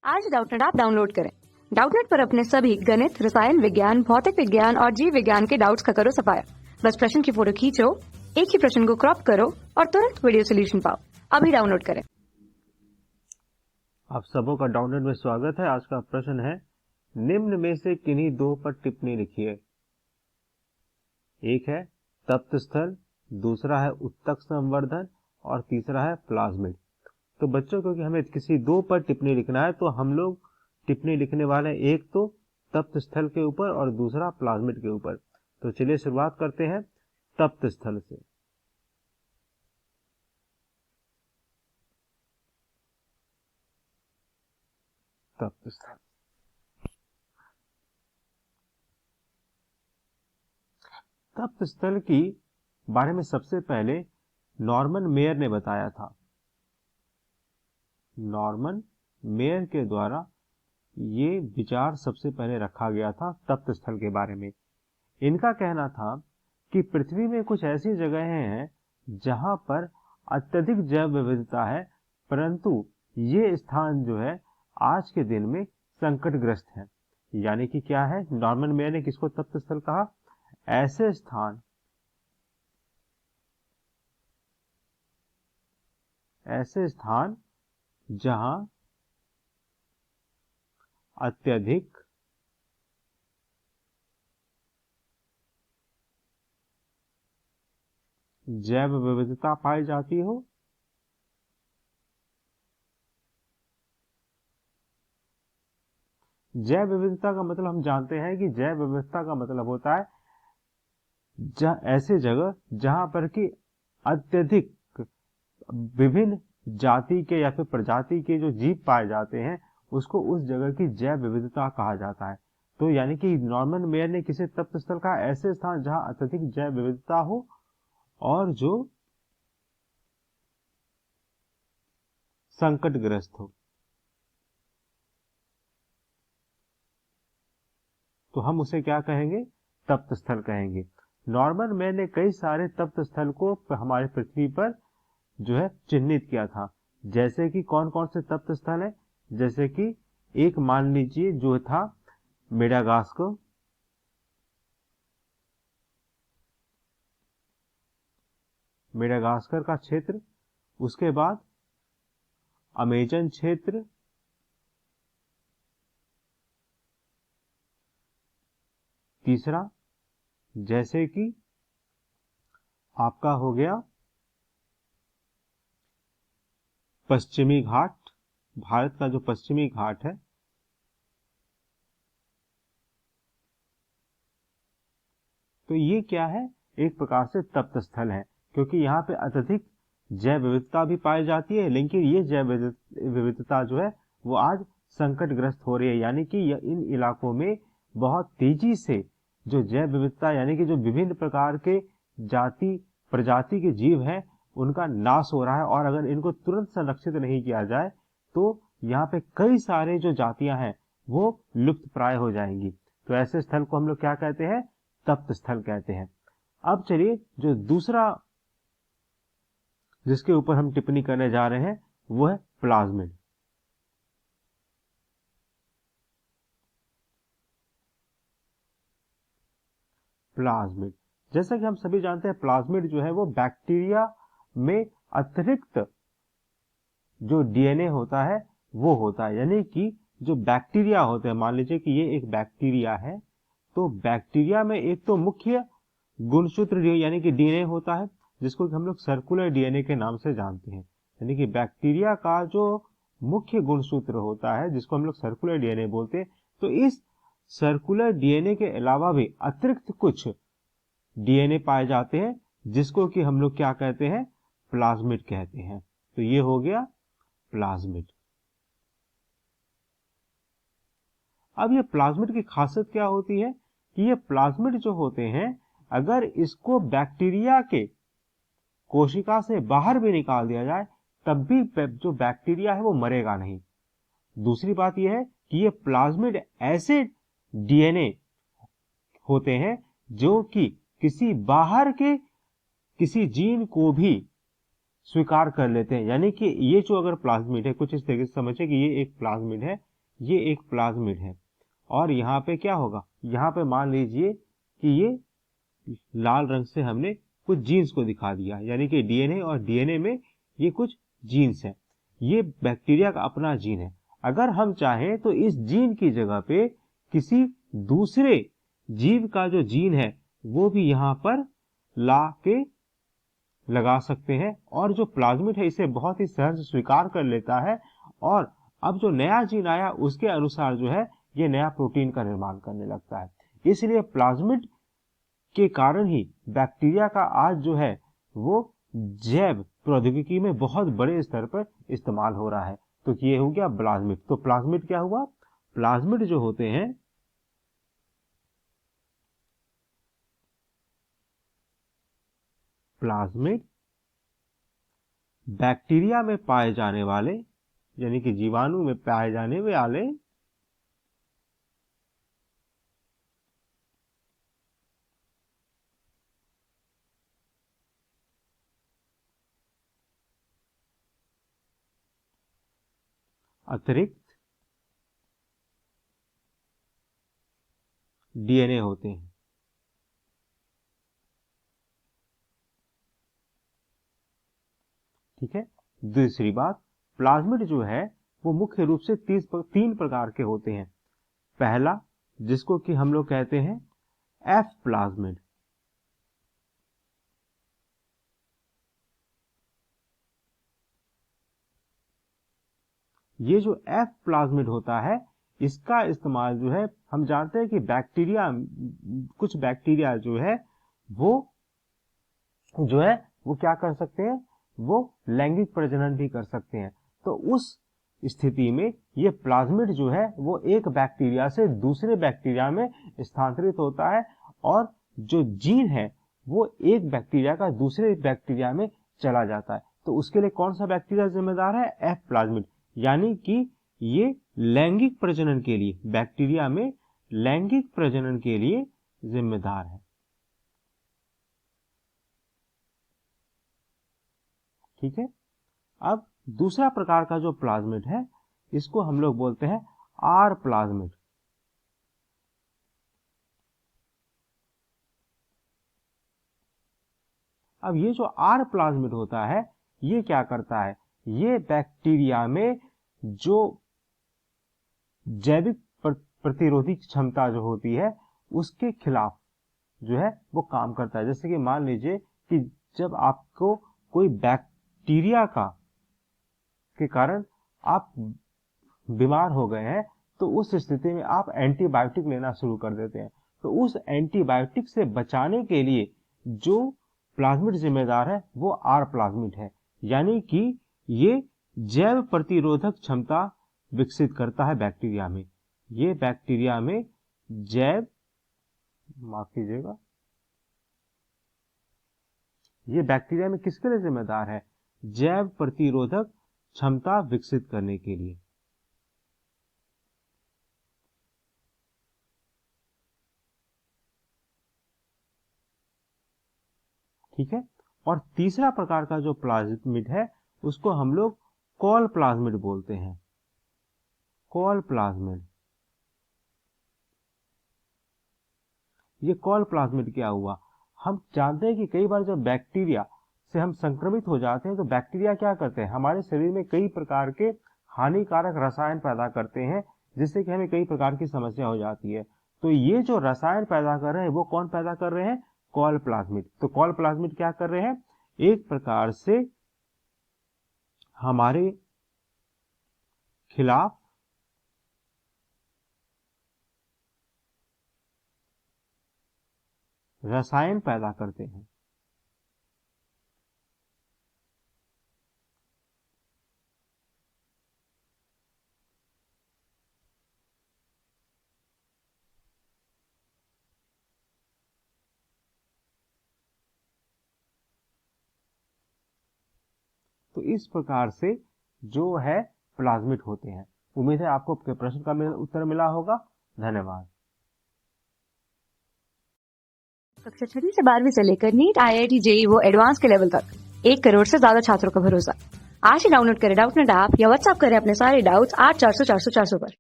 आज Doubtnut app download करें। Doubtnut पर अपने सभी गणित, रसायन विज्ञान, भौतिक विज्ञान और जीव विज्ञान के डाउट्स का करो सफाया। बस प्रश्न की फोटो खींचो, एक ही प्रश्न को क्रॉप करो और तुरंत वीडियो सोल्यूशन पाओ। अभी डाउनलोड करें। आप सबों का डाउनलोड में स्वागत है। आज का प्रश्न है, निम्न में से किन्हीं दो पर टिप्पणी लिखिए। एक है तप्त स्थल, दूसरा है उत्तक संवर्धन और तीसरा है प्लाज्मिड। तो बच्चों, क्योंकि हमें किसी दो पर टिप्पणी लिखना है तो हम लोग टिप्पणी लिखने वाले हैं, एक तो तप्त स्थल के ऊपर और दूसरा प्लाज्मिड के ऊपर। तो चलिए शुरुआत करते हैं तप्त स्थल से। तप्त स्थल, तप्त स्थल की बारे में सबसे पहले नॉर्मन मेयर ने बताया था। नॉर्मन मेयर के द्वारा ये विचार सबसे पहले रखा गया था तप्त स्थल के बारे में। इनका कहना था कि पृथ्वी में कुछ ऐसी जगहें हैं जहां पर अत्यधिक जैव विविधता है, परंतु ये स्थान जो है आज के दिन में संकटग्रस्त है। यानी कि क्या है, नॉर्मन मेयर ने किसको तप्त स्थल कहा? ऐसे स्थान जहां अत्यधिक जैव विविधता पाई जाती हो, जैव विविधता का मतलब हम जानते हैं कि जैव विविधता का मतलब होता है ऐसे जगह जहां पर कि अत्यधिक विभिन्न जाति के या फिर प्रजाति के जो जीव पाए जाते हैं, उसको उस जगह की जैव विविधता कहा जाता है। तो यानी कि नॉर्मन मेयर ने किसे तप्त स्थल कहा? ऐसे स्थान जहां अत्यधिक जैव विविधता हो और जो संकटग्रस्त हो। तो हम उसे क्या कहेंगे? तप्त स्थल कहेंगे। नॉर्मन मेयर ने कई सारे तप्त स्थल को हमारे पृथ्वी पर जो है चिन्हित किया था। जैसे कि कौन कौन से तप्त स्थल है? जैसे कि एक मान लीजिए जो था मेडागास्कर, मेडागास्कर का क्षेत्र, उसके बाद अमेजन क्षेत्र, तीसरा जैसे कि आपका हो गया पश्चिमी घाट, भारत का जो पश्चिमी घाट है, तो ये क्या है? एक प्रकार से तप्त स्थल है, क्योंकि यहाँ पे अत्यधिक जैव विविधता भी पाई जाती है, लेकिन ये जैव विविधता जो है वो आज संकटग्रस्त हो रही है। यानी कि इन इलाकों में बहुत तेजी से जो जैव विविधता, यानी कि जो विभिन्न प्रकार के जाति प्रजाति के जीव हैं, उनका नाश हो रहा है। और अगर इनको तुरंत संरक्षित नहीं किया जाए तो यहाँ पे कई सारे जो जातियां हैं वो लुप्त प्राय हो जाएंगी। तो ऐसे स्थल को हम लोग क्या कहते हैं? तप्त स्थल कहते हैं। अब चलिए, जो दूसरा जिसके ऊपर हम टिप्पणी करने जा रहे हैं वो है प्लाज्मिड। प्लाज्मिड, जैसा कि हम सभी जानते हैं, प्लाज्मिड जो है वो बैक्टीरिया में अतिरिक्त जो डीएनए होता है वो होता है। यानी कि जो बैक्टीरिया होते हैं, मान लीजिए कि ये एक बैक्टीरिया है, तो बैक्टीरिया में एक तो मुख्य गुणसूत्र यानी कि डीएनए होता है, जिसको हम लोग सर्कुलर डीएनए के नाम से जानते हैं। यानी कि बैक्टीरिया का जो मुख्य गुणसूत्र होता है, जिसको हम लोग सर्कुलर डीएनए बोलते हैं, तो इस सर्कुलर डीएनए के अलावा भी अतिरिक्त कुछ डीएनए पाए जाते हैं, जिसको कि हम लोग क्या कहते हैं? प्लाज्मिड कहते हैं। तो ये हो गया प्लाज्मिड। अब ये प्लाज्मिड की खासियत क्या होती है कि ये प्लाज्मिड जो होते हैं, अगर इसको बैक्टीरिया के कोशिका से बाहर भी निकाल दिया जाए तब भी जो बैक्टीरिया है वो मरेगा नहीं। दूसरी बात यह है कि ये प्लाज्मिड ऐसे डीएनए होते हैं जो कि किसी बाहर के किसी जीन को भी स्वीकार कर लेते हैं। यानी कि ये जो अगर प्लाज्मिड है, कुछ इस तरीके से समझे कि ये एक प्लाज्मिड है, ये एक प्लाज्मिड है और यहाँ पे क्या होगा, यहाँ पे मान लीजिए कि ये लाल रंग से हमने कुछ जीन्स को दिखा दिया, यानी कि डीएनए, और डीएनए में ये कुछ जीन्स है। ये बैक्टीरिया का अपना जीन है। अगर हम चाहें तो इस जीन की जगह पे किसी दूसरे जीव का जो जीन है वो भी यहाँ पर ला के लगा सकते हैं, और जो प्लाज्मिड है इसे बहुत ही सहज स्वीकार कर लेता है, और अब जो नया जीन आया उसके अनुसार जो है ये नया प्रोटीन का निर्माण करने लगता है। इसलिए प्लाज्मिड के कारण ही बैक्टीरिया का आज जो है वो जैव प्रौद्योगिकी में बहुत बड़े स्तर पर इस्तेमाल हो रहा है। तो ये हो गया प्लाज्मिड। तो प्लाज्मिड क्या हुआ, प्लाज्मिड जो होते हैं प्लाज्मिड बैक्टीरिया में पाए जाने वाले, यानी कि जीवाणु में पाए जाने वाले अतिरिक्त डीएनए होते हैं। ठीक है। दूसरी बात, प्लाज्मिड जो है वो मुख्य रूप से 3 प्रकार के होते हैं। पहला, जिसको कि हम लोग कहते हैं एफ प्लाज्मिड। ये जो एफ प्लाज्मिड होता है इसका इस्तेमाल जो है, हम जानते हैं कि बैक्टीरिया, कुछ बैक्टीरिया जो है वो क्या कर सकते हैं, वो लैंगिक प्रजनन भी कर सकते हैं। तो उस स्थिति में ये प्लाज्मिड जो है वो एक बैक्टीरिया से दूसरे बैक्टीरिया में स्थानांतरित होता है, और जो जीन है वो एक बैक्टीरिया का दूसरे बैक्टीरिया में चला जाता है। तो उसके लिए कौन सा बैक्टीरिया जिम्मेदार है, एफ प्लाज्मिड, यानी कि ये लैंगिक प्रजनन के लिए, बैक्टीरिया में लैंगिक प्रजनन के लिए जिम्मेदार है। ठीक है। अब दूसरा प्रकार का जो प्लाज्मिड है इसको हम लोग बोलते हैं आर प्लाज्मिड। अब ये जो आर प्लाज्मिड होता है ये क्या करता है, ये बैक्टीरिया में जो जैविक प्रतिरोधी क्षमता जो होती है उसके खिलाफ जो है वो काम करता है। जैसे कि मान लीजिए कि जब आपको कोई बैक्टीरिया के कारण आप बीमार हो गए हैं तो उस स्थिति में आप एंटीबायोटिक लेना शुरू कर देते हैं। तो उस एंटीबायोटिक से बचाने के लिए जो प्लाज्मिड जिम्मेदार है वो आर प्लाज्मिड है, यानी कि ये जैव प्रतिरोधक क्षमता विकसित करता है बैक्टीरिया में। ये बैक्टीरिया में माफ कीजिएगा, ये बैक्टीरिया में किसके लिए जिम्मेदार है, जैव प्रतिरोधक क्षमता विकसित करने के लिए। ठीक है। और तीसरा प्रकार का जो प्लाज्मिड है उसको हम लोग कॉल प्लाज्मिड बोलते हैं। कॉल प्लाज्मिड, ये कॉल प्लाज्मिड क्या हुआ, हम जानते हैं कि कई बार जब बैक्टीरिया से हम संक्रमित हो जाते हैं तो बैक्टीरिया क्या करते हैं, हमारे शरीर में कई प्रकार के हानिकारक रसायन पैदा करते हैं जिससे कि हमें कई प्रकार की समस्या हो जाती है। तो ये जो रसायन पैदा कर रहे हैं वो कौन पैदा कर रहे हैं, कॉल प्लाज्मिड। तो कॉल प्लाज्मिड क्या कर रहे हैं, एक प्रकार से हमारे खिलाफ रसायन पैदा करते हैं। तो इस प्रकार से जो है प्लाज्मिड होते हैं। उम्मीद है आपको आपके प्रश्न का उत्तर मिला होगा। धन्यवाद। कक्षा 6 से 12वीं से लेकर नीट, IIT, JEE वो एडवांस के लेवल तक 1 करोड़ से ज्यादा छात्रों का भरोसा। आज ही डाउनलोड करें डाउटनेट ऐप या व्हाट्सएप करें अपने सारे डाउट्स 8400 400 400 पर।